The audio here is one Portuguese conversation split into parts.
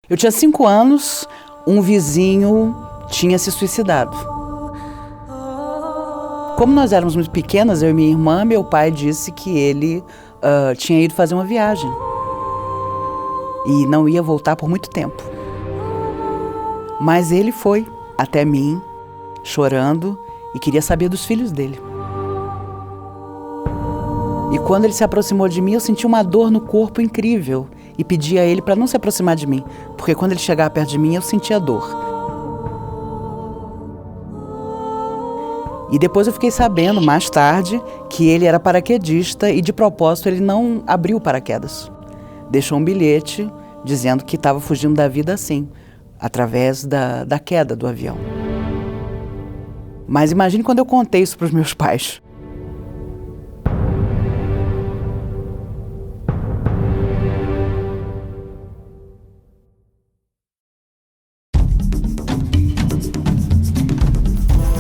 Eu tinha 5 anos, um vizinho tinha se suicidado. Como nós éramos muito pequenas, eu e minha irmã, meu pai disse que ele tinha ido fazer uma viagem e não ia voltar por muito tempo. Mas ele foi até mim, chorando, e queria saber dos filhos dele. E quando ele se aproximou de mim, eu senti uma dor no corpo incrível e pedi a ele para não se aproximar de mim, porque quando ele chegava perto de mim, eu sentia dor. E depois eu fiquei sabendo, mais tarde, que ele era paraquedista e, de propósito, ele não abriu o paraquedas. Deixou um bilhete dizendo que estava fugindo da vida assim, através da queda do avião. Mas imagine quando eu contei isso para os meus pais.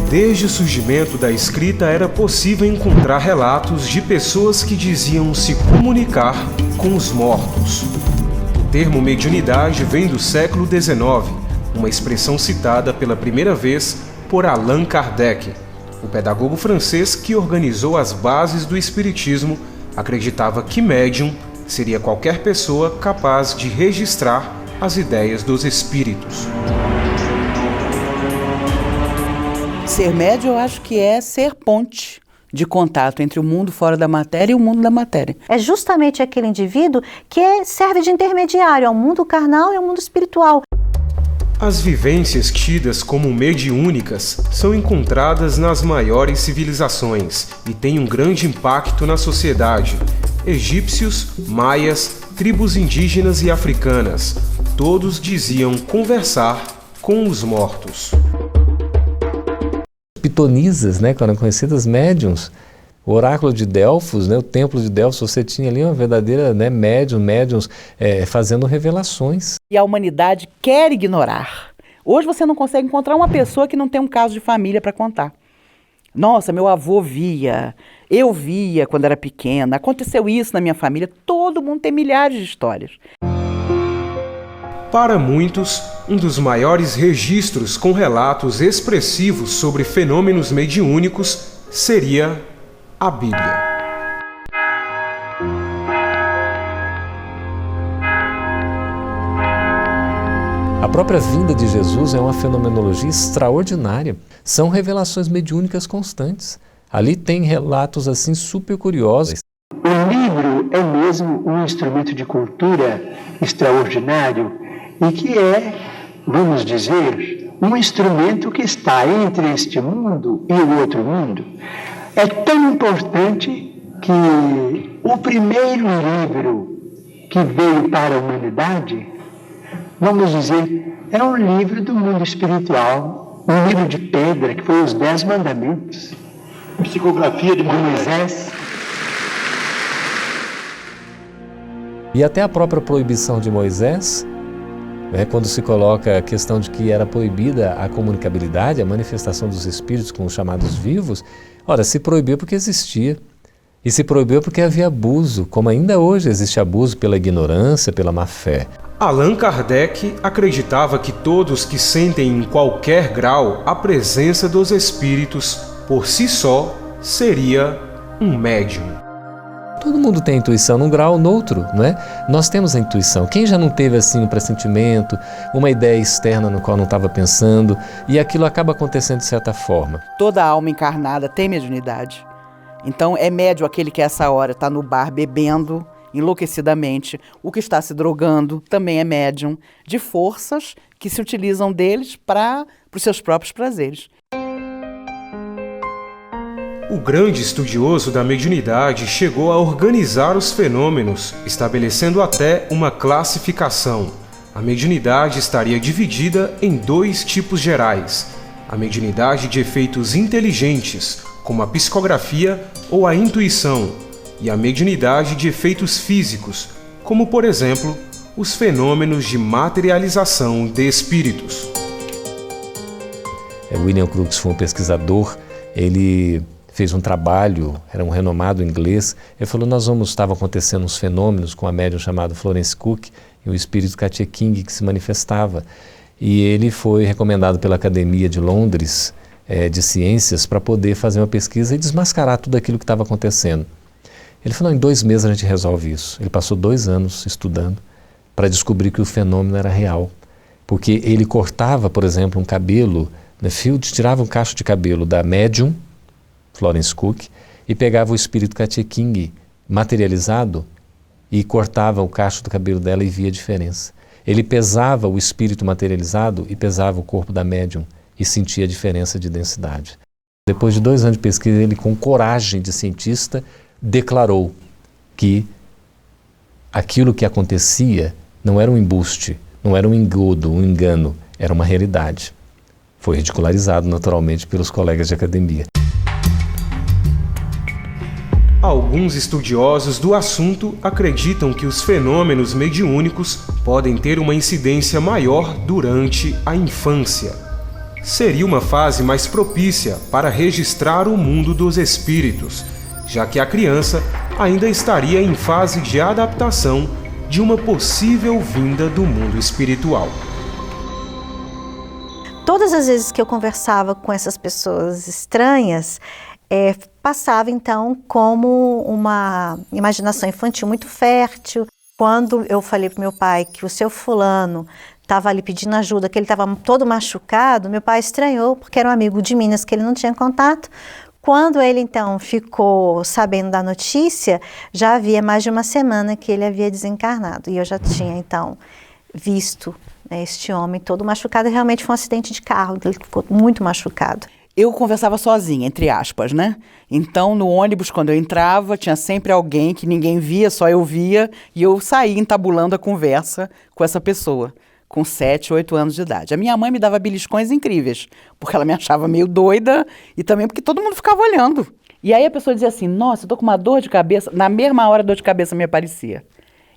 Desde o surgimento da escrita era possível encontrar relatos de pessoas que diziam se comunicar com os mortos. O termo mediunidade vem do século XIX, uma expressão citada pela primeira vez por Allan Kardec. O pedagogo francês que organizou as bases do espiritismo acreditava que médium seria qualquer pessoa capaz de registrar as ideias dos espíritos. Ser médium, eu acho que é ser ponte de contato entre o mundo fora da matéria e o mundo da matéria. É justamente aquele indivíduo que serve de intermediário ao mundo carnal e ao mundo espiritual. As vivências tidas como mediúnicas são encontradas nas maiores civilizações e têm um grande impacto na sociedade. Egípcios, maias, tribos indígenas e africanas, todos diziam conversar com os mortos. Pitonisas, né, que eram conhecidas médiums. O oráculo de Delfos, né, o templo de Delfos, você tinha ali uma verdadeira, né, médiums fazendo revelações. E a humanidade quer ignorar. Hoje você não consegue encontrar uma pessoa que não tem um caso de família para contar. Nossa, meu avô via, eu via quando era pequena, aconteceu isso na minha família. Todo mundo tem milhares de histórias. Para muitos, um dos maiores registros com relatos expressivos sobre fenômenos mediúnicos seria a Bíblia. A própria vinda de Jesus é uma fenomenologia extraordinária. São revelações mediúnicas constantes. Ali tem relatos assim super curiosos. O livro é mesmo um instrumento de cultura extraordinário e que é, vamos dizer, um instrumento que está entre este mundo e o outro mundo. É tão importante que o primeiro livro que veio para a humanidade, vamos dizer, é um livro do mundo espiritual, um livro de pedra, que foi os 10 Mandamentos. Psicografia de Moisés. E até a própria proibição de Moisés, quando se coloca a questão de que era proibida a comunicabilidade, a manifestação dos espíritos com os chamados vivos, ora, se proibiu porque existia. E se proibiu porque havia abuso, como ainda hoje existe abuso pela ignorância, pela má-fé. Allan Kardec acreditava que todos que sentem em qualquer grau a presença dos espíritos, por si só, seria um médium. Todo mundo tem intuição num grau ou no outro, não é? Nós temos a intuição. Quem já não teve assim um pressentimento, uma ideia externa no qual não estava pensando, e aquilo acaba acontecendo de certa forma? Toda alma encarnada tem mediunidade. Então é médium aquele que a essa hora está no bar bebendo enlouquecidamente. O que está se drogando também é médium, de forças que se utilizam deles para os seus próprios prazeres. O grande estudioso da mediunidade chegou a organizar os fenômenos, estabelecendo até uma classificação. A mediunidade estaria dividida em 2 tipos gerais: a mediunidade de efeitos inteligentes, como a psicografia ou a intuição, e a mediunidade de efeitos físicos, como, por exemplo, os fenômenos de materialização de espíritos. William Crookes foi um pesquisador, ele fez um trabalho, era um renomado inglês. Ele falou, estavam acontecendo uns fenômenos com a médium chamada Florence Cook e o espírito Katia King que se manifestava. E ele foi recomendado pela Academia de Londres de Ciências para poder fazer uma pesquisa e desmascarar tudo aquilo que estava acontecendo. Ele falou, em 2 meses a gente resolve isso. Ele passou 2 anos estudando para descobrir que o fenômeno era real. Porque ele cortava, por exemplo, um cabelo, tirava um cacho de cabelo da médium, Florence Cook, e pegava o espírito Katia King materializado e cortava o cacho do cabelo dela e via a diferença. Ele pesava o espírito materializado e pesava o corpo da médium e sentia a diferença de densidade. Depois de 2 anos de pesquisa, ele, com coragem de cientista, declarou que aquilo que acontecia não era um embuste, não era um engodo, um engano, era uma realidade. Foi ridicularizado naturalmente pelos colegas de academia. Alguns estudiosos do assunto acreditam que os fenômenos mediúnicos podem ter uma incidência maior durante a infância. Seria uma fase mais propícia para registrar o mundo dos espíritos, já que a criança ainda estaria em fase de adaptação de uma possível vinda do mundo espiritual. Todas as vezes que eu conversava com essas pessoas estranhas, passava então como uma imaginação infantil muito fértil. Quando eu falei para meu pai que o seu fulano estava ali pedindo ajuda, que ele estava todo machucado, meu pai estranhou, porque era um amigo de Minas que ele não tinha contato. Quando ele então ficou sabendo da notícia, já havia mais de uma semana que ele havia desencarnado. E eu já tinha então visto, né, este homem todo machucado. Realmente foi um acidente de carro, ele ficou muito machucado. Eu conversava sozinha, entre aspas, né? Então, no ônibus, quando eu entrava, tinha sempre alguém que ninguém via, só eu via, e eu saía entabulando a conversa com essa pessoa, com 7, 8 anos de idade. A minha mãe me dava beliscões incríveis, porque ela me achava meio doida, e também porque todo mundo ficava olhando. E aí a pessoa dizia assim, nossa, eu tô com uma dor de cabeça. Na mesma hora a dor de cabeça me aparecia.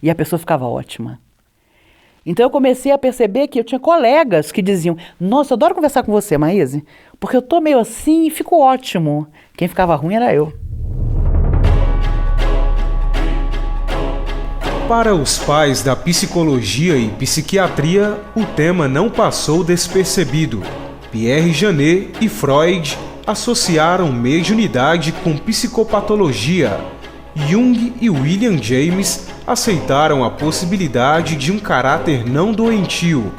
E a pessoa ficava ótima. Então eu comecei a perceber que eu tinha colegas que diziam, nossa, eu adoro conversar com você, Maíse, porque eu tô meio assim e fico ótimo. Quem ficava ruim era eu. Para os pais da psicologia e psiquiatria, o tema não passou despercebido. Pierre Janet e Freud associaram mediunidade com psicopatologia. Jung e William James aceitaram a possibilidade de um caráter não doentio,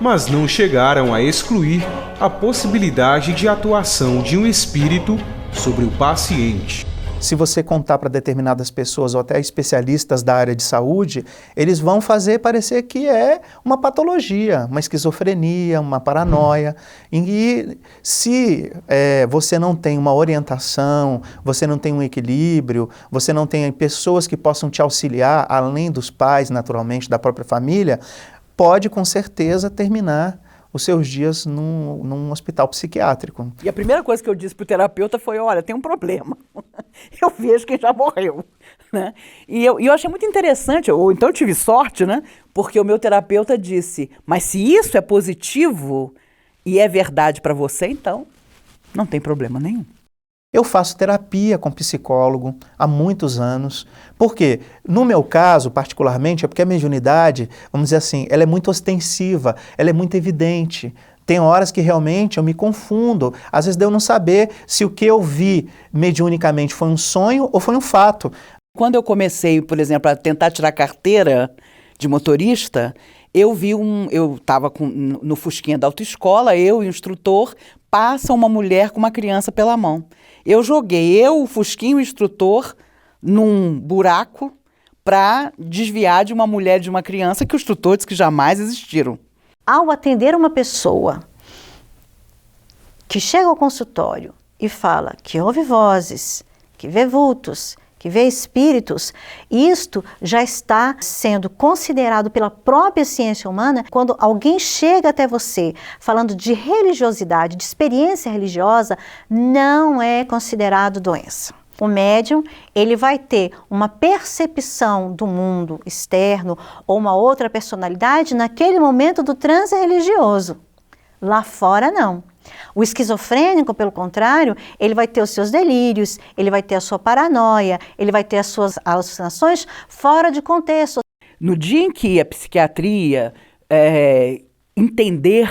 mas não chegaram a excluir a possibilidade de atuação de um espírito sobre o paciente. Se você contar para determinadas pessoas ou até especialistas da área de saúde, eles vão fazer parecer que é uma patologia, uma esquizofrenia, uma paranoia. E se você não tem uma orientação, você não tem um equilíbrio, você não tem pessoas que possam te auxiliar, além dos pais, naturalmente, da própria família, pode com certeza terminar os seus dias num hospital psiquiátrico. E a primeira coisa que eu disse para o terapeuta foi, olha, tem um problema. Eu vejo quem já morreu. Né? E eu achei muito interessante, ou então eu tive sorte, né? Porque o meu terapeuta disse, mas se isso é positivo e é verdade para você, então não tem problema nenhum. Eu faço terapia com psicólogo há muitos anos. Por quê? No meu caso, particularmente, é porque a mediunidade, vamos dizer assim, ela é muito ostensiva, ela é muito evidente. Tem horas que realmente eu me confundo, às vezes de eu não saber se o que eu vi mediunicamente foi um sonho ou foi um fato. Quando eu comecei, por exemplo, a tentar tirar carteira de motorista, eu estava no Fusquinha da autoescola, eu e o instrutor, passa uma mulher com uma criança pela mão. Eu joguei o Fusquinha e o instrutor num buraco para desviar de uma mulher e de uma criança que o instrutor disse que jamais existiram. Ao atender uma pessoa que chega ao consultório e fala que ouve vozes, que vê vultos, que vê espíritos, isto já está sendo considerado pela própria ciência humana. Quando alguém chega até você falando de religiosidade, de experiência religiosa, não é considerado doença. O médium, ele vai ter uma percepção do mundo externo ou uma outra personalidade naquele momento do transe religioso. Lá fora, não. O esquizofrênico, pelo contrário, ele vai ter os seus delírios, ele vai ter a sua paranoia, ele vai ter as suas alucinações fora de contexto. No dia em que a psiquiatria entender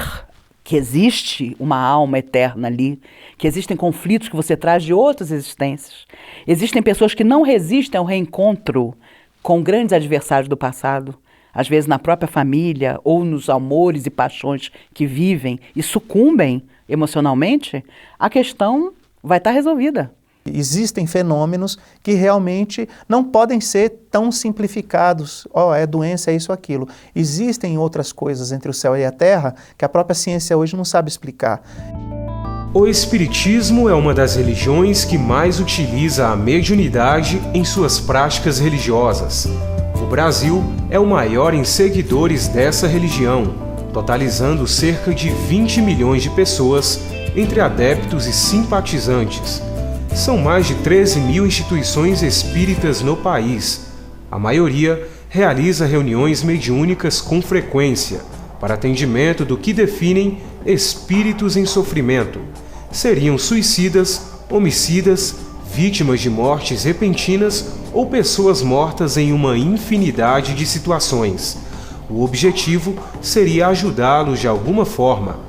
que existe uma alma eterna ali, que existem conflitos que você traz de outras existências, existem pessoas que não resistem ao reencontro com grandes adversários do passado, às vezes na própria família ou nos amores e paixões que vivem e sucumbem emocionalmente, a questão vai estar resolvida. Existem fenômenos que realmente não podem ser tão simplificados. É doença, é isso, aquilo. Existem outras coisas entre o céu e a terra que a própria ciência hoje não sabe explicar. O Espiritismo é uma das religiões que mais utiliza a mediunidade em suas práticas religiosas. O Brasil é o maior em seguidores dessa religião, totalizando cerca de 20 milhões de pessoas entre adeptos e simpatizantes. São mais de 13 mil instituições espíritas no país. A maioria realiza reuniões mediúnicas com frequência para atendimento do que definem espíritos em sofrimento. Seriam suicidas, homicidas, vítimas de mortes repentinas ou pessoas mortas em uma infinidade de situações. O objetivo seria ajudá-los de alguma forma.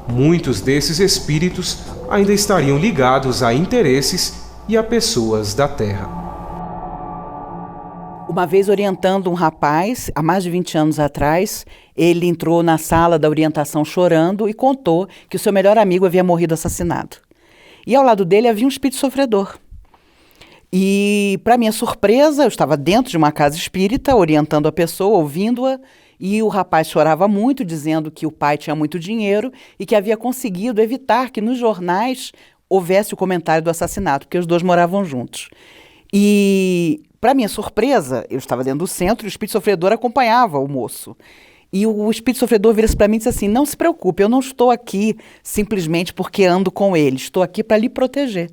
Muitos desses espíritos ainda estariam ligados a interesses e a pessoas da Terra. Uma vez orientando um rapaz, há mais de 20 anos atrás, ele entrou na sala da orientação chorando e contou que o seu melhor amigo havia morrido assassinado. E ao lado dele havia um espírito sofredor. E, para minha surpresa, eu estava dentro de uma casa espírita, orientando a pessoa, ouvindo-a, e o rapaz chorava muito, dizendo que o pai tinha muito dinheiro e que havia conseguido evitar que nos jornais houvesse o comentário do assassinato, porque os dois moravam juntos. E, para minha surpresa, eu estava dentro do centro e o espírito sofredor acompanhava o moço. E o espírito sofredor vira-se para mim e disse assim: não se preocupe, eu não estou aqui simplesmente porque ando com ele, estou aqui para lhe proteger.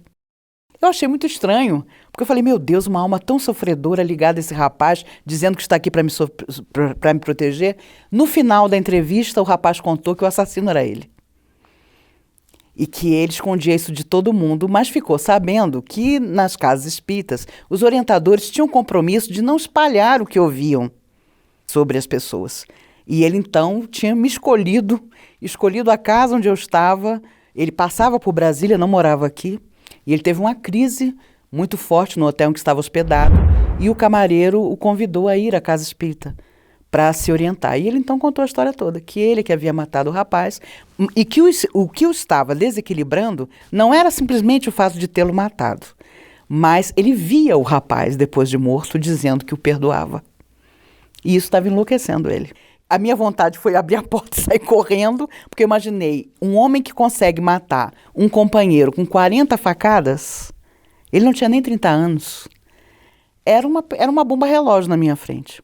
Eu achei muito estranho, porque eu falei, meu Deus, uma alma tão sofredora ligada a esse rapaz, dizendo que está aqui para me proteger. No final da entrevista, o rapaz contou que o assassino era ele. E que ele escondia isso de todo mundo, mas ficou sabendo que nas casas espíritas, os orientadores tinham compromisso de não espalhar o que ouviam sobre as pessoas. E ele então tinha me escolhido a casa onde eu estava. Ele passava por Brasília, não morava aqui. E ele teve uma crise muito forte no hotel em que estava hospedado e o camareiro o convidou a ir à casa espírita para se orientar. E ele então contou a história toda, que ele que havia matado o rapaz e que o que o estava desequilibrando não era simplesmente o fato de tê-lo matado, mas ele via o rapaz depois de morto dizendo que o perdoava. E isso estava enlouquecendo ele. A minha vontade foi abrir a porta e sair correndo, porque eu imaginei um homem que consegue matar um companheiro com 40 facadas, ele não tinha nem 30 anos. Era uma bomba relógio na minha frente.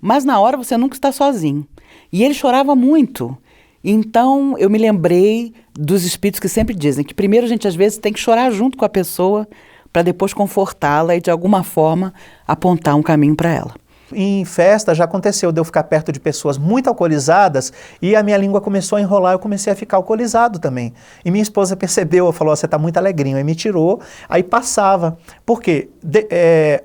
Mas na hora você nunca está sozinho. E ele chorava muito. Então eu me lembrei dos espíritos que sempre dizem que primeiro a gente às vezes tem que chorar junto com a pessoa para depois confortá-la e de alguma forma apontar um caminho para ela. Em festa já aconteceu de eu ficar perto de pessoas muito alcoolizadas e a minha língua começou a enrolar, eu comecei a ficar alcoolizado também. E minha esposa percebeu, falou, você está muito alegrinho, aí me tirou, aí passava. Por quê?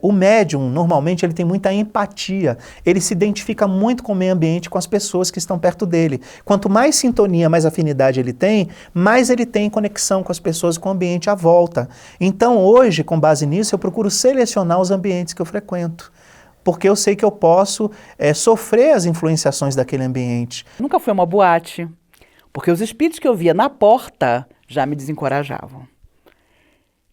O médium, normalmente, ele tem muita empatia, ele se identifica muito com o meio ambiente, com as pessoas que estão perto dele. Quanto mais sintonia, mais afinidade ele tem, mais ele tem conexão com as pessoas, com o ambiente à volta. Então hoje, com base nisso, eu procuro selecionar os ambientes que eu frequento. Porque eu sei que eu posso sofrer as influenciações daquele ambiente. Nunca foi uma boate, porque os espíritos que eu via na porta já me desencorajavam.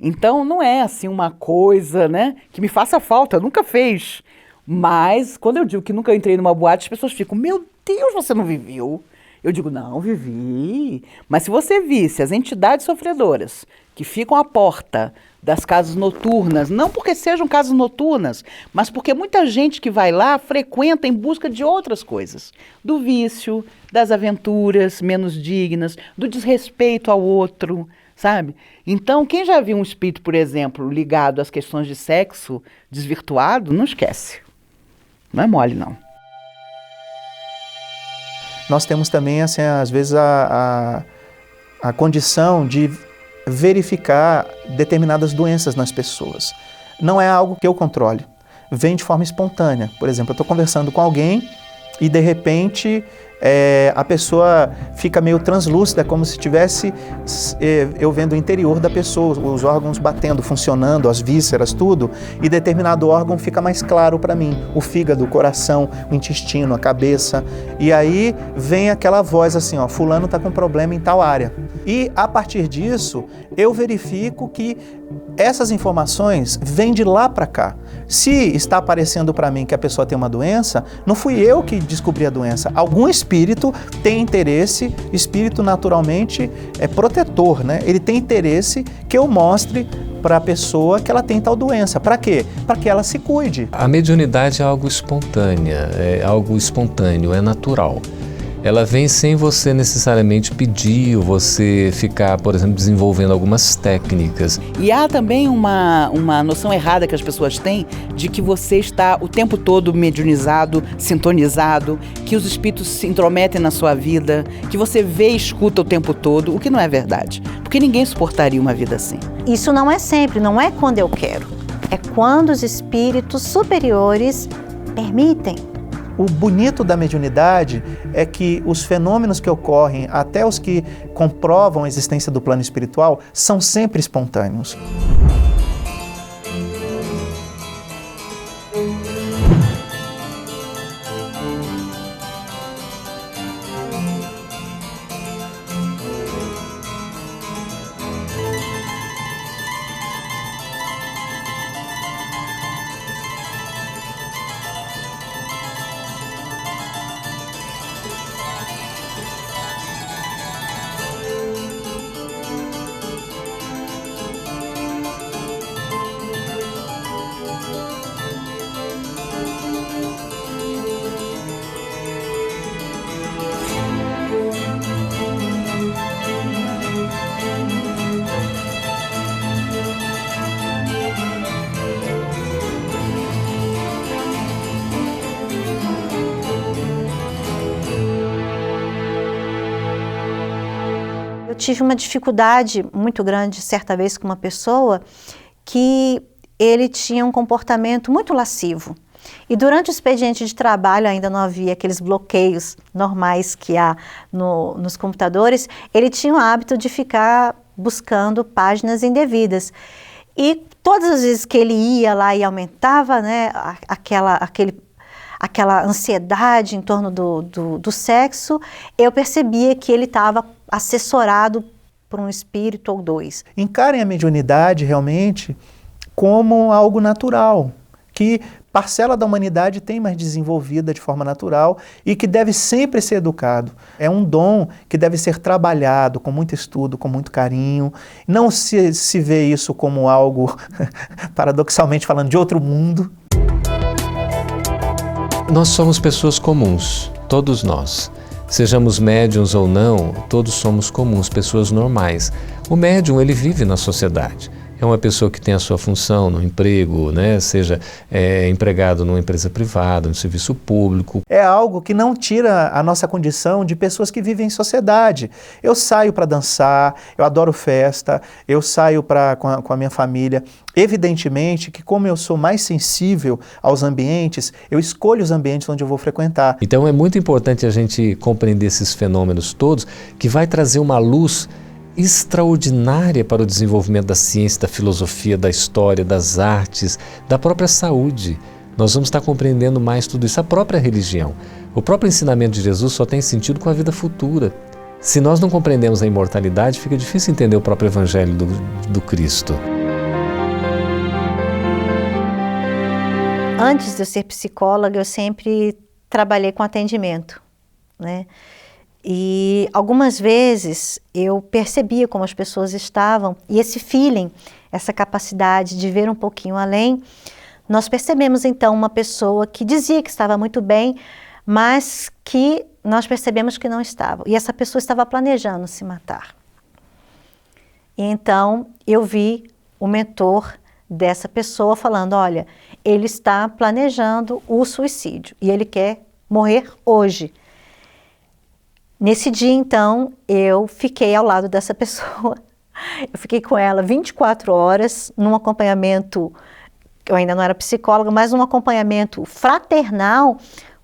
Então não é assim uma coisa, né, que me faça falta, nunca fez. Mas quando eu digo que nunca entrei numa boate, as pessoas ficam, meu Deus, você não viveu? Eu digo, não, vivi. Mas se você visse as entidades sofredoras que ficam à porta das casas noturnas, não porque sejam casas noturnas, mas porque muita gente que vai lá frequenta em busca de outras coisas. Do vício, das aventuras menos dignas, do desrespeito ao outro, sabe? Então, quem já viu um espírito, por exemplo, ligado às questões de sexo desvirtuado, não esquece. Não é mole, não. Nós temos também, assim, às vezes, a a condição de verificar determinadas doenças nas pessoas. Não é algo que eu controle, vem de forma espontânea. Por exemplo, eu estou conversando com alguém e de repente a pessoa fica meio translúcida, como se tivesse eu vendo o interior da pessoa, os órgãos batendo, funcionando, as vísceras, tudo, e determinado órgão fica mais claro para mim, o fígado, o coração, o intestino, a cabeça, e aí vem aquela voz assim, ó, fulano está com problema em tal área. E a partir disso, eu verifico que essas informações vêm de lá para cá. Se está aparecendo para mim que a pessoa tem uma doença, não fui eu que descobri a doença. Algum espírito tem interesse, espírito naturalmente é protetor, né? Ele tem interesse que eu mostre para a pessoa que ela tem tal doença. Para quê? Para que ela se cuide. A mediunidade é algo espontâneo, é natural. Ela vem sem você necessariamente pedir ou você ficar, por exemplo, desenvolvendo algumas técnicas. E há também uma noção errada que as pessoas têm de que você está o tempo todo mediunizado, sintonizado, que os espíritos se intrometem na sua vida, que você vê e escuta o tempo todo, o que não é verdade. Porque ninguém suportaria uma vida assim. Isso não é sempre, não é quando eu quero. É quando os espíritos superiores permitem. O bonito da mediunidade é que os fenômenos que ocorrem, até os que comprovam a existência do plano espiritual, são sempre espontâneos. Eu tive uma dificuldade muito grande certa vez com uma pessoa que ele tinha um comportamento muito lascivo. E durante o expediente de trabalho, ainda não havia aqueles bloqueios normais que há nos computadores, ele tinha o hábito de ficar buscando páginas indevidas. E todas as vezes que ele ia lá e aumentava, né, aquela ansiedade em torno do sexo, eu percebia que ele estava assessorado por um espírito ou dois. Encarem a mediunidade realmente como algo natural, que parcela da humanidade tem mais desenvolvida de forma natural e que deve sempre ser educado. É um dom que deve ser trabalhado com muito estudo, com muito carinho. Não se vê isso como algo, paradoxalmente falando, de outro mundo. Nós somos pessoas comuns, todos nós. Sejamos médiuns ou não, todos somos comuns, pessoas normais. O médium, ele vive na sociedade. É uma pessoa que tem a sua função no emprego, né? Seja empregado numa empresa privada, no serviço público. É algo que não tira a nossa condição de pessoas que vivem em sociedade. Eu saio para dançar, eu adoro festa, eu saio com a minha família. Evidentemente que como eu sou mais sensível aos ambientes, eu escolho os ambientes onde eu vou frequentar. Então é muito importante a gente compreender esses fenômenos todos, que vai trazer uma luz extraordinária para o desenvolvimento da ciência, da filosofia, da história, das artes, da própria saúde. Nós vamos estar compreendendo mais tudo isso. A própria religião, o próprio ensinamento de Jesus só tem sentido com a vida futura. Se nós não compreendemos a imortalidade, fica difícil entender o próprio Evangelho do Cristo. Antes de eu ser psicóloga, eu sempre trabalhei com atendimento, né? E algumas vezes eu percebia como as pessoas estavam, e esse feeling, essa capacidade de ver um pouquinho além, nós percebemos então uma pessoa que dizia que estava muito bem, mas que nós percebemos que não estava. E essa pessoa estava planejando se matar. E então eu vi o mentor dessa pessoa falando, olha, ele está planejando o suicídio e ele quer morrer hoje. Nesse dia, então, eu fiquei ao lado dessa pessoa. Eu fiquei com ela 24 horas, num acompanhamento, eu ainda não era psicóloga, mas num acompanhamento fraternal,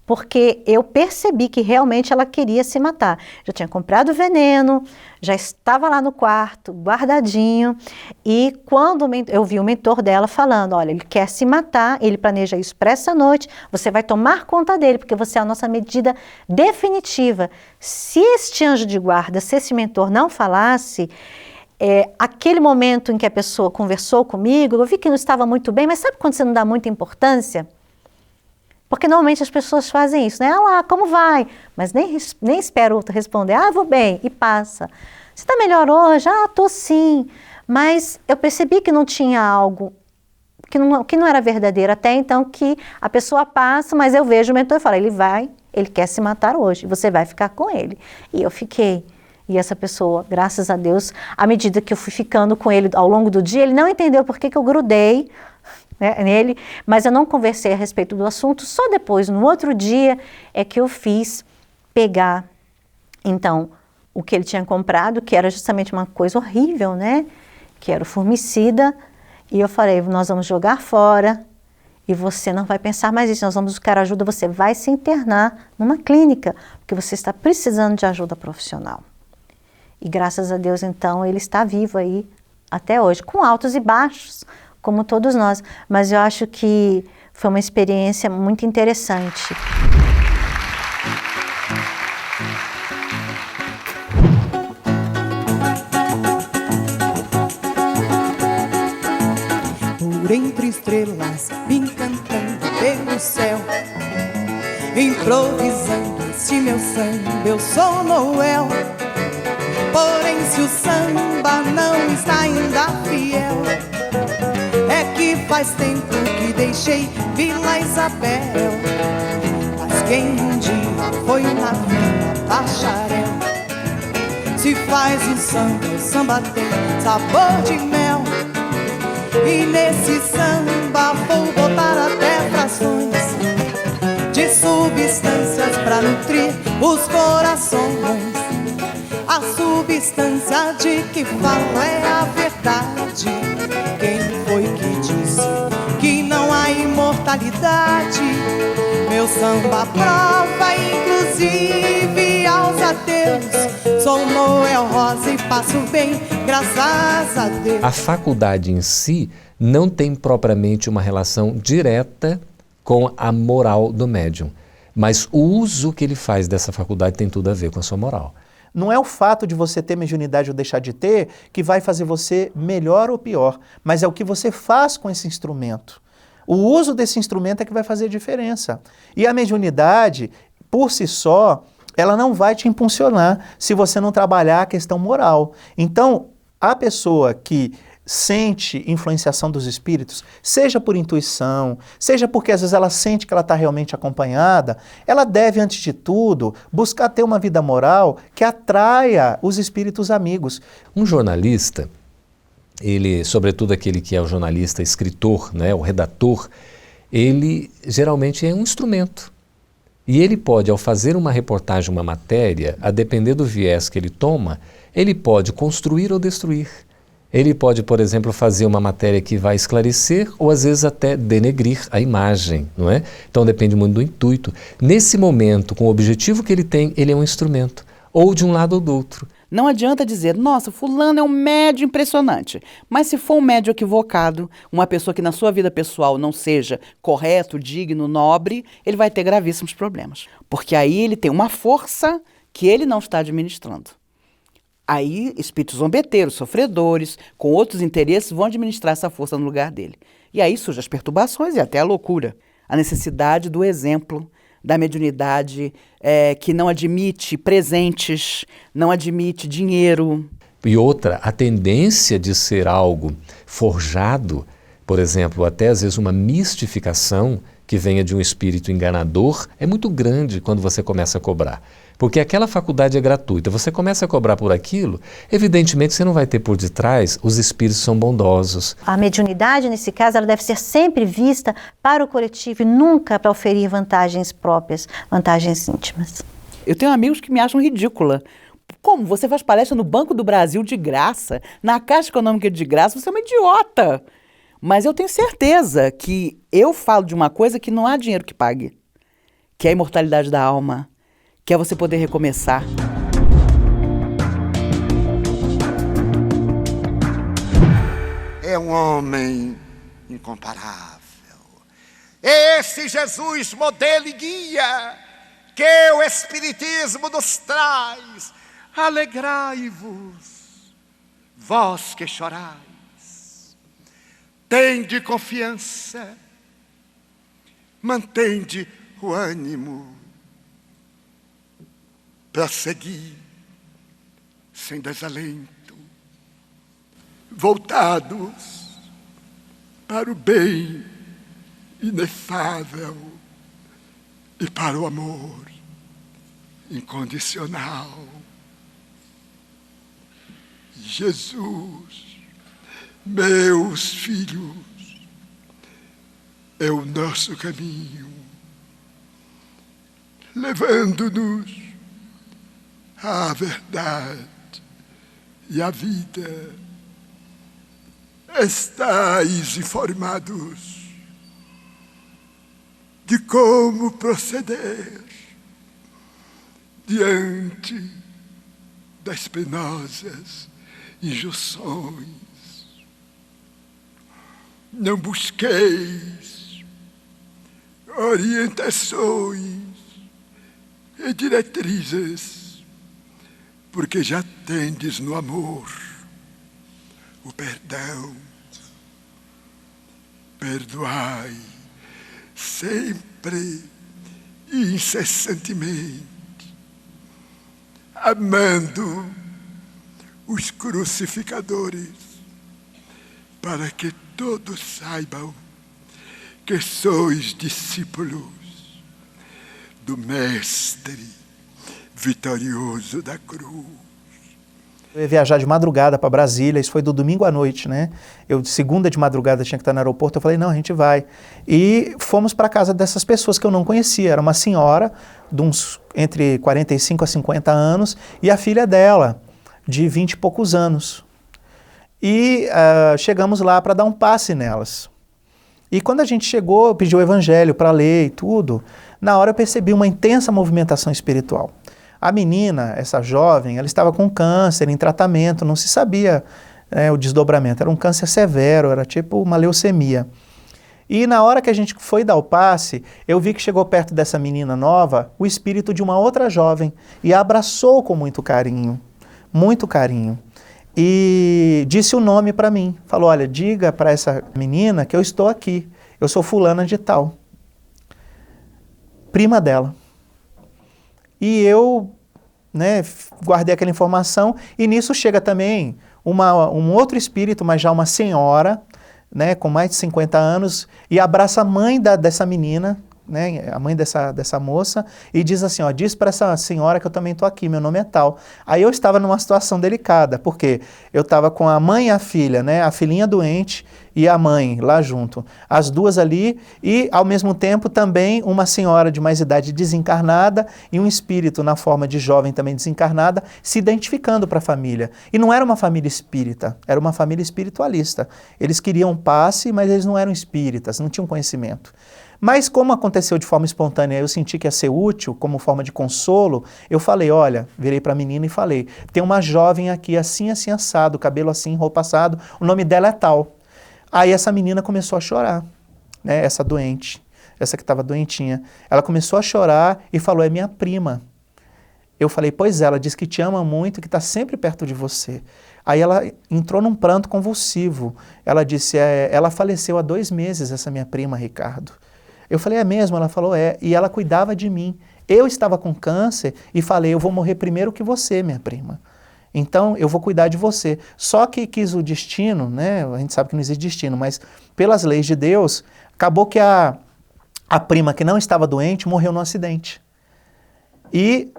porque eu percebi que realmente ela queria se matar. Já tinha comprado veneno, já estava lá no quarto, guardadinho, e quando eu vi o mentor dela falando, olha, ele quer se matar, ele planeja isso para essa noite, você vai tomar conta dele, porque você é a nossa medida definitiva. Se este anjo de guarda, se esse mentor não falasse, aquele momento em que a pessoa conversou comigo, eu vi que não estava muito bem, mas sabe quando você não dá muita importância? Porque normalmente as pessoas fazem isso, né? Ah lá, como vai? Mas nem espera o outro responder, vou bem, e passa. Você está melhor hoje? Estou sim. Mas eu percebi que não tinha algo, que não era verdadeiro, até então que a pessoa passa, mas eu vejo o mentor e falo, ele quer se matar hoje, você vai ficar com ele. E eu fiquei. E essa pessoa, graças a Deus, à medida que eu fui ficando com ele ao longo do dia, ele não entendeu por que eu grudei, né, nele, mas eu não conversei a respeito do assunto, só depois, no outro dia, é que eu fiz pegar, então, o que ele tinha comprado, que era justamente uma coisa horrível, né, que era o formicida, e eu falei, nós vamos jogar fora, e você não vai pensar mais isso, nós vamos buscar ajuda, você vai se internar numa clínica, porque você está precisando de ajuda profissional. E graças a Deus, então, ele está vivo aí até hoje, com altos e baixos, como todos nós, mas eu acho que foi uma experiência muito interessante. Por entre estrelas, me encantando pelo céu, improvisando este meu samba, eu sou Noel. Porém, se o samba não está ainda fiel, é que faz tempo que deixei Vila Isabel. Mas quem um dia foi uma fina bacharel, se faz o samba tem sabor de mel. E nesse samba vou botar até frações de substâncias pra nutrir os corações. A substância de que falo é a verdade. Quem foi que disse que não há imortalidade? Meu samba prova, inclusive aos ateus. Sou Noel Rosa e passo bem, graças a Deus. A faculdade em si não tem propriamente uma relação direta com a moral do médium, mas o uso que ele faz dessa faculdade tem tudo a ver com a sua moral. Não é o fato de você ter mediunidade ou deixar de ter que vai fazer você melhor ou pior, mas é o que você faz com esse instrumento. O uso desse instrumento é que vai fazer diferença. E a mediunidade, por si só, ela não vai te impulsionar se você não trabalhar a questão moral. Então, a pessoa que sente influenciação dos espíritos, seja por intuição, seja porque às vezes ela sente que ela está realmente acompanhada, ela deve, antes de tudo, buscar ter uma vida moral que atraia os espíritos amigos. Um jornalista, ele, sobretudo aquele que é o jornalista, escritor, né, o redator, ele geralmente é um instrumento. E ele pode, ao fazer uma reportagem, uma matéria, a depender do viés que ele toma, ele pode construir ou destruir. Ele pode, por exemplo, fazer uma matéria que vai esclarecer ou às vezes até denegrir a imagem, não é? Então depende muito do intuito. Nesse momento, com o objetivo que ele tem, ele é um instrumento, ou de um lado ou do outro. Não adianta dizer, nossa, fulano é um médium impressionante. Mas se for um médium equivocado, uma pessoa que na sua vida pessoal não seja correto, digno, nobre, ele vai ter gravíssimos problemas. Porque aí ele tem uma força que ele não está administrando. Aí espíritos zombeteiros, sofredores, com outros interesses, vão administrar essa força no lugar dele. E aí surgem as perturbações e até a loucura. A necessidade do exemplo, da mediunidade que não admite presentes, não admite dinheiro. E outra, a tendência de ser algo forjado, por exemplo, até às vezes uma mistificação que venha de um espírito enganador, é muito grande quando você começa a cobrar. Porque aquela faculdade é gratuita, você começa a cobrar por aquilo, evidentemente você não vai ter por detrás, os espíritos são bondosos. A mediunidade, nesse caso, ela deve ser sempre vista para o coletivo e nunca para oferir vantagens próprias, vantagens íntimas. Eu tenho amigos que me acham ridícula. Como? Você faz palestra no Banco do Brasil de graça, na Caixa Econômica de graça, você é uma idiota. Mas eu tenho certeza que eu falo de uma coisa que não há dinheiro que pague, que é a imortalidade da alma, que é você poder recomeçar. É um homem incomparável. Esse Jesus modelo e guia que o Espiritismo nos traz. Alegrai-vos, vós que chorais. Tende confiança, mantende o ânimo, prosseguir sem desalento, voltados para o bem inefável e para o amor incondicional. Jesus, meus filhos, é o nosso caminho, levando-nos à verdade e à vida. Estais informados de como proceder diante das penosas injunções. Não busqueis orientações e diretrizes, porque já tendes no amor o perdão. Perdoai sempre e incessantemente, amando os crucificadores, para que todos saibam que sois discípulos do Mestre vitorioso da cruz. Eu ia viajar de madrugada para Brasília, isso foi do domingo à noite, né? Eu, de segunda de madrugada, tinha que estar no aeroporto, eu falei, não, a gente vai. E fomos para a casa dessas pessoas que eu não conhecia. Era uma senhora, de uns entre 45 a 50 anos, e a filha dela, de 20 e poucos anos. E chegamos lá para dar um passe nelas. E quando a gente chegou, eu pedi o evangelho para ler e tudo, na hora eu percebi uma intensa movimentação espiritual. A menina, essa jovem, ela estava com câncer em tratamento, não se sabia o desdobramento. Era um câncer severo, era tipo uma leucemia. E na hora que a gente foi dar o passe, eu vi que chegou perto dessa menina nova o espírito de uma outra jovem e a abraçou com muito carinho, e disse o nome para mim. Falou, olha, diga para essa menina que eu estou aqui, eu sou fulana de tal, prima dela. E eu, guardei aquela informação, e nisso chega também um outro espírito, mas já uma senhora, com mais de 50 anos, e abraça a mãe dessa menina, a mãe dessa moça, e diz assim, diz para essa senhora que eu também estou aqui, meu nome é tal. Aí eu estava numa situação delicada, porque eu estava com a mãe e a filha, a filhinha doente e a mãe lá junto, as duas ali, e ao mesmo tempo também uma senhora de mais idade desencarnada e um espírito na forma de jovem também desencarnada, se identificando para a família. E não era uma família espírita, era uma família espiritualista. Eles queriam passe, mas eles não eram espíritas, não tinham conhecimento. Mas como aconteceu de forma espontânea, eu senti que ia ser útil, como forma de consolo, eu falei, olha, virei para a menina e falei, tem uma jovem aqui assim, assim, assado, cabelo assim, roupa assado, o nome dela é tal. Aí essa menina começou a chorar, essa doente, essa que estava doentinha. Ela começou a chorar e falou, é minha prima. Eu falei, pois é, ela diz que te ama muito e que está sempre perto de você. Aí ela entrou num pranto convulsivo. Ela disse, ela faleceu há 2 meses, essa minha prima, Ricardo. Eu falei, é mesmo? Ela falou, é. E ela cuidava de mim. Eu estava com câncer e falei, eu vou morrer primeiro que você, minha prima. Então, eu vou cuidar de você. Só que quis o destino, a gente sabe que não existe destino, mas pelas leis de Deus, acabou que a prima que não estava doente morreu num acidente. E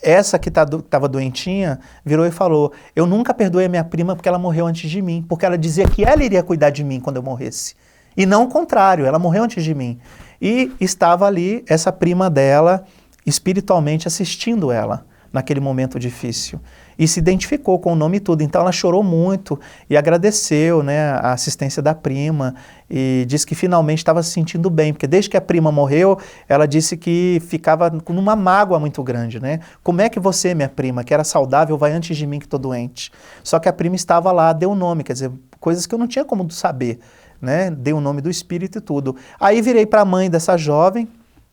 essa que estava doentinha virou e falou, eu nunca perdoei a minha prima porque ela morreu antes de mim, porque ela dizia que ela iria cuidar de mim quando eu morresse. E não o contrário, ela morreu antes de mim. E estava ali essa prima dela espiritualmente assistindo ela naquele momento difícil. E se identificou com o nome e tudo. Então ela chorou muito e agradeceu, né, a assistência da prima e disse que finalmente estava se sentindo bem, porque desde que a prima morreu, ela disse que ficava numa mágoa muito grande, né? Como é que você, minha prima, que era saudável, vai antes de mim que estou doente? Só que a prima estava lá, deu o nome, quer dizer, coisas que eu não tinha como saber, né? Deu o nome do espírito e tudo. Aí virei para a mãe dessa jovem,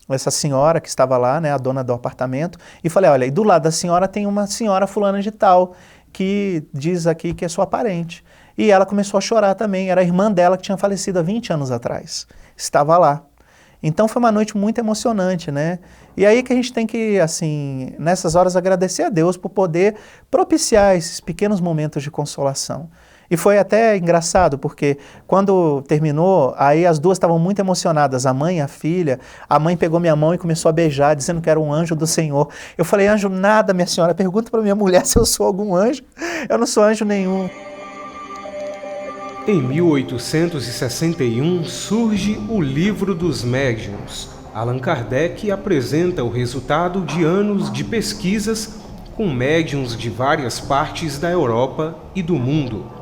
essa senhora que estava lá, né, a dona do apartamento, e falei, olha, e do lado da senhora tem uma senhora fulana de tal, que diz aqui que é sua parente. E ela começou a chorar também, era a irmã dela que tinha falecido há 20 anos atrás, estava lá. Então foi uma noite muito emocionante, né? E aí que a gente tem que, assim, nessas horas agradecer a Deus por poder propiciar esses pequenos momentos de consolação. E foi até engraçado, porque quando terminou, aí as duas estavam muito emocionadas, a mãe e a filha. A mãe pegou minha mão e começou a beijar, dizendo que era um anjo do Senhor. Eu falei, anjo nada, minha senhora, pergunta para minha mulher se eu sou algum anjo. Eu não sou anjo nenhum. Em 1861 surge o Livro dos Médiuns. Allan Kardec apresenta o resultado de anos de pesquisas com médiuns de várias partes da Europa e do mundo.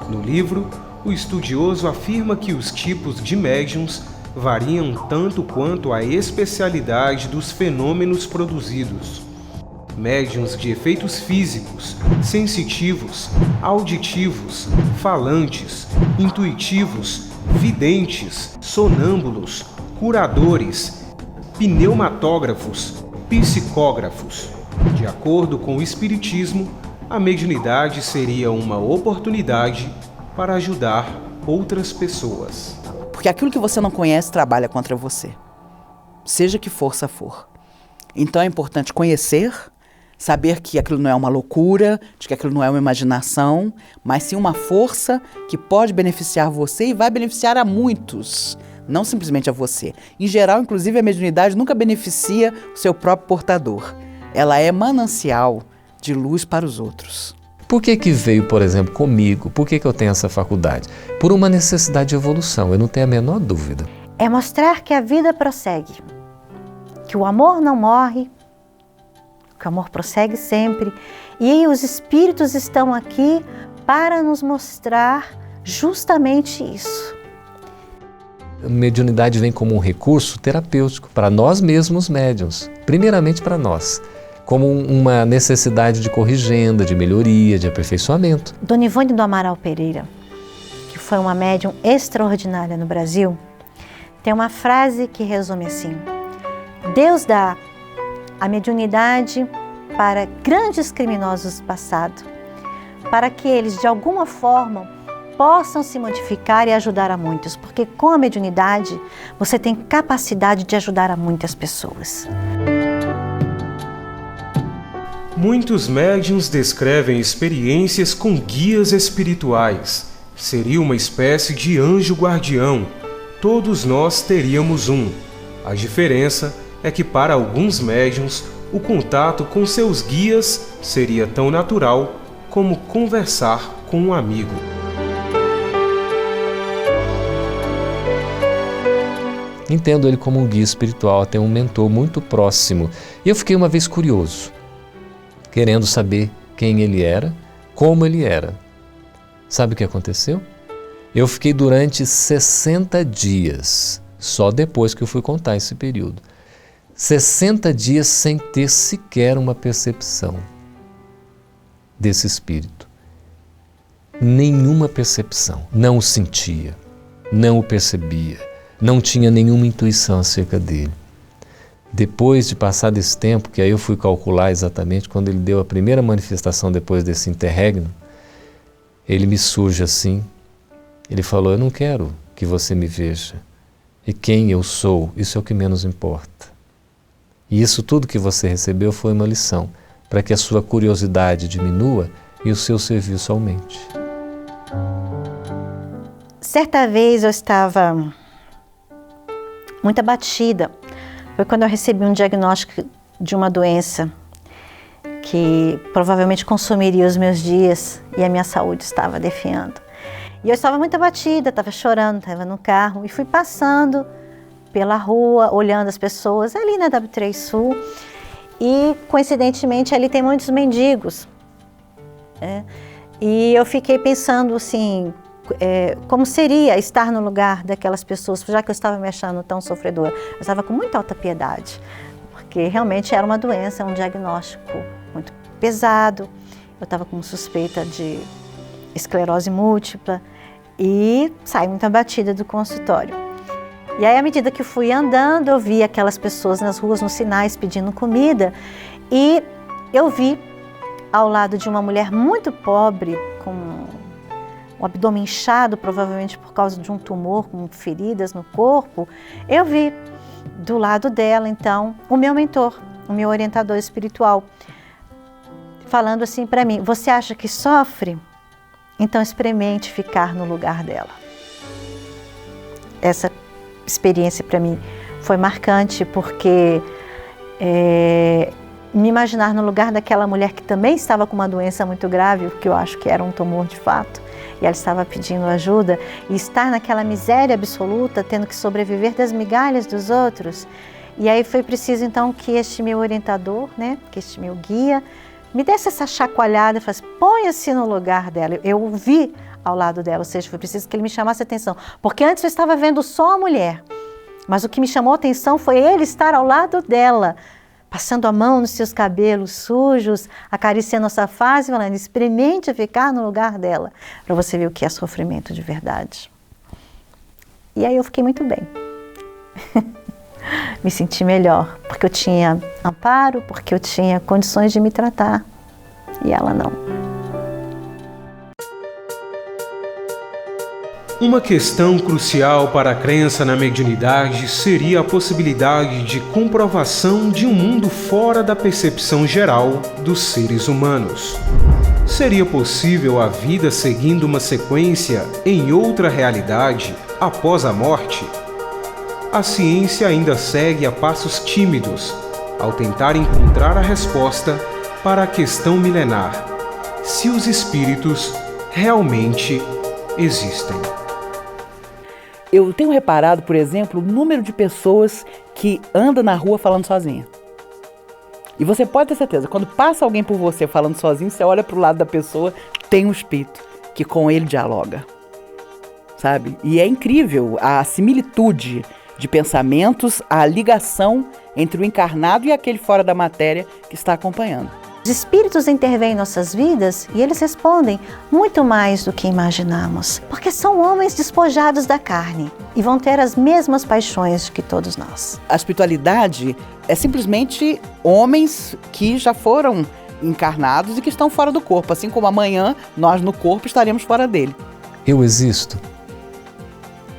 No livro, o estudioso afirma que os tipos de médiuns variam tanto quanto a especialidade dos fenômenos produzidos. Médiuns de efeitos físicos, sensitivos, auditivos, falantes, intuitivos, videntes, sonâmbulos, curadores, pneumatógrafos, psicógrafos. De acordo com o Espiritismo, a mediunidade seria uma oportunidade para ajudar outras pessoas. Porque aquilo que você não conhece trabalha contra você, seja que força for. Então é importante conhecer, saber que aquilo não é uma loucura, de que aquilo não é uma imaginação, mas sim uma força que pode beneficiar você e vai beneficiar a muitos, não simplesmente a você. Em geral, inclusive, a mediunidade nunca beneficia o seu próprio portador. Ela é manancial de luz para os outros. Por que veio, por exemplo, comigo? Por que eu tenho essa faculdade? Por uma necessidade de evolução, eu não tenho a menor dúvida. É mostrar que a vida prossegue, que o amor não morre, que o amor prossegue sempre. E os espíritos estão aqui para nos mostrar justamente isso. A mediunidade vem como um recurso terapêutico para nós mesmos médiuns, primeiramente para nós, como uma necessidade de corrigenda, de melhoria, de aperfeiçoamento. Dona Ivone do Amaral Pereira, que foi uma médium extraordinária no Brasil, tem uma frase que resume assim: Deus dá a mediunidade para grandes criminosos do passado, para que eles, de alguma forma, possam se modificar e ajudar a muitos, porque com a mediunidade você tem capacidade de ajudar a muitas pessoas. Muitos médiuns descrevem experiências com guias espirituais. Seria uma espécie de anjo guardião. Todos nós teríamos um. A diferença é que para alguns médiuns, o contato com seus guias seria tão natural como conversar com um amigo. Entendo ele como um guia espiritual, até um mentor muito próximo. E eu fiquei uma vez curioso, querendo saber quem ele era, como ele era. Sabe o que aconteceu? Eu fiquei durante 60 dias, só depois que eu fui contar esse período. 60 dias sem ter sequer uma percepção desse espírito. Nenhuma percepção. Não o sentia, não o percebia, não tinha nenhuma intuição acerca dele. Depois de passar desse tempo, que aí eu fui calcular exatamente, quando ele deu a primeira manifestação depois desse interregno, ele me surge assim, ele falou, eu não quero que você me veja, e quem eu sou, isso é o que menos importa. E isso tudo que você recebeu foi uma lição, para que a sua curiosidade diminua e o seu serviço aumente. Certa vez eu estava muito abatida. Foi quando eu recebi um diagnóstico de uma doença que provavelmente consumiria os meus dias e a minha saúde estava definhando. E eu estava muito abatida, estava chorando, estava no carro e fui passando pela rua, olhando as pessoas ali na W3 Sul e coincidentemente ali tem muitos mendigos. E eu fiquei pensando assim, como seria estar no lugar daquelas pessoas, já que eu estava me achando tão sofredora. Eu estava com muita alta piedade, porque realmente era uma doença, um diagnóstico muito pesado. Eu estava com suspeita de esclerose múltipla e saí muito abatida do consultório. E aí, à medida que eu fui andando, eu vi aquelas pessoas nas ruas, nos sinais, pedindo comida, e eu vi ao lado de uma mulher muito pobre, com o abdômen inchado, provavelmente por causa de um tumor, com feridas no corpo. Eu vi do lado dela, então, o meu mentor, o meu orientador espiritual, falando assim para mim: você acha que sofre? Então experimente ficar no lugar dela. Essa experiência para mim foi marcante, porque me imaginar no lugar daquela mulher que também estava com uma doença muito grave, que eu acho que era um tumor de fato, e ela estava pedindo ajuda, e estar naquela miséria absoluta, tendo que sobreviver das migalhas dos outros. E aí foi preciso então que este meu orientador, que este meu guia, me desse essa chacoalhada e falasse: ponha-se no lugar dela. Eu vi ao lado dela, ou seja, foi preciso que ele me chamasse a atenção, porque antes eu estava vendo só a mulher, mas o que me chamou a atenção foi ele estar ao lado dela, passando a mão nos seus cabelos sujos, acariciando a sua face, falando: experimente ficar no lugar dela, para você ver o que é sofrimento de verdade. E aí eu fiquei muito bem. Me senti melhor, porque eu tinha amparo, porque eu tinha condições de me tratar, e ela não. Uma questão crucial para a crença na mediunidade seria a possibilidade de comprovação de um mundo fora da percepção geral dos seres humanos. Seria possível a vida seguindo uma sequência em outra realidade após a morte? A ciência ainda segue a passos tímidos ao tentar encontrar a resposta para a questão milenar: se os espíritos realmente existem. Eu tenho reparado, por exemplo, o número de pessoas que anda na rua falando sozinha. E você pode ter certeza, quando passa alguém por você falando sozinho, você olha para o lado da pessoa, tem um espírito que com ele dialoga, sabe? E é incrível a similitude de pensamentos, a ligação entre o encarnado e aquele fora da matéria que está acompanhando. Os espíritos intervêm em nossas vidas e eles respondem muito mais do que imaginamos, porque são homens despojados da carne e vão ter as mesmas paixões que todos nós. A espiritualidade é simplesmente homens que já foram encarnados e que estão fora do corpo, assim como amanhã nós no corpo estaremos fora dele. Eu existo.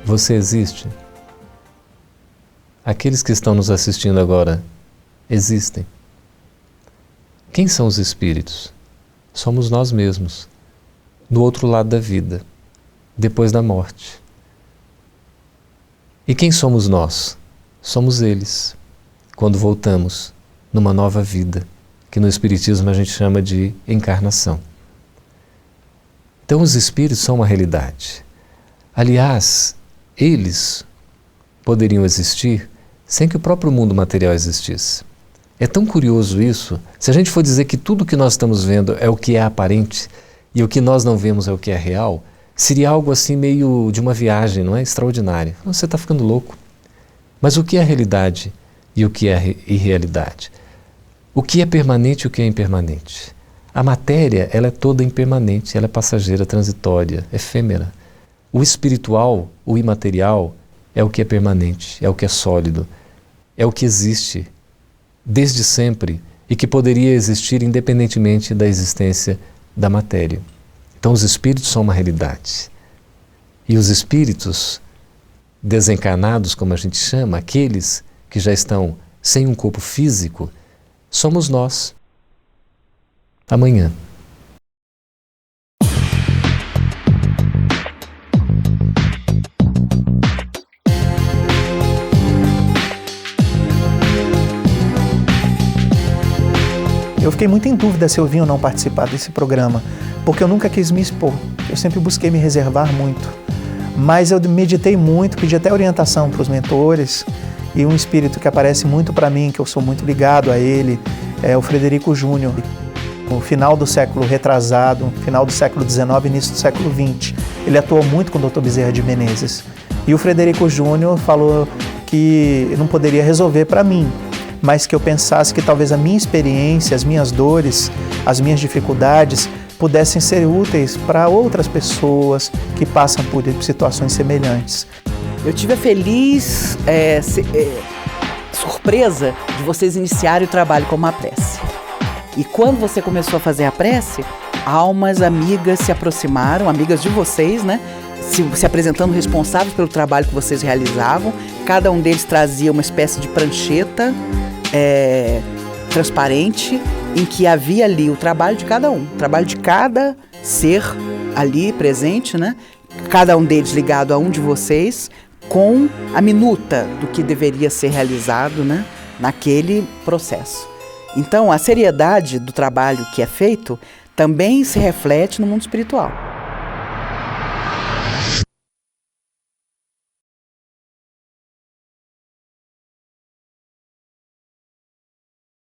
Você existe. Aqueles que estão nos assistindo agora existem. Quem são os espíritos? Somos nós mesmos, do outro lado da vida, depois da morte. E quem somos nós? Somos eles, quando voltamos numa nova vida, que no Espiritismo a gente chama de encarnação. Então os espíritos são uma realidade. Aliás, eles poderiam existir sem que o próprio mundo material existisse. É tão curioso isso. Se a gente for dizer que tudo que nós estamos vendo é o que é aparente e o que nós não vemos é o que é real, seria algo assim meio de uma viagem, não é? Extraordinária. Você está ficando louco. Mas o que é realidade e o que é irrealidade? O que é permanente e o que é impermanente? A matéria, ela é toda impermanente, ela é passageira, transitória, efêmera. O espiritual, o imaterial, é o que é permanente, é o que é sólido, é o que existe desde sempre e que poderia existir independentemente da existência da matéria. Então os espíritos são uma realidade. E os espíritos desencarnados, como a gente chama, aqueles que já estão sem um corpo físico, somos nós. Amanhã. Eu fiquei muito em dúvida se eu vim ou não participar desse programa, porque eu nunca quis me expor. Eu sempre busquei me reservar muito. Mas eu meditei muito, pedi até orientação para os mentores, e um espírito que aparece muito para mim, que eu sou muito ligado a ele, é o Frederico Júnior. No final do século retrasado, final do século XIX, início do século XX, ele atuou muito com o Dr. Bezerra de Menezes. E o Frederico Júnior falou que não poderia resolver para mim, mas que eu pensasse que talvez a minha experiência, as minhas dores, as minhas dificuldades pudessem ser úteis para outras pessoas que passam por situações semelhantes. Eu tive a feliz surpresa de vocês iniciarem o trabalho com uma prece. E quando você começou a fazer a prece, almas amigas se aproximaram, amigas de vocês, né? Se apresentando responsáveis pelo trabalho que vocês realizavam. Cada um deles trazia uma espécie de prancheta transparente, em que havia ali o trabalho de cada um, o trabalho de cada ser ali presente, né? Cada um deles ligado a um de vocês, com a minuta do que deveria ser realizado, né, naquele processo. Então, a seriedade do trabalho que é feito também se reflete no mundo espiritual.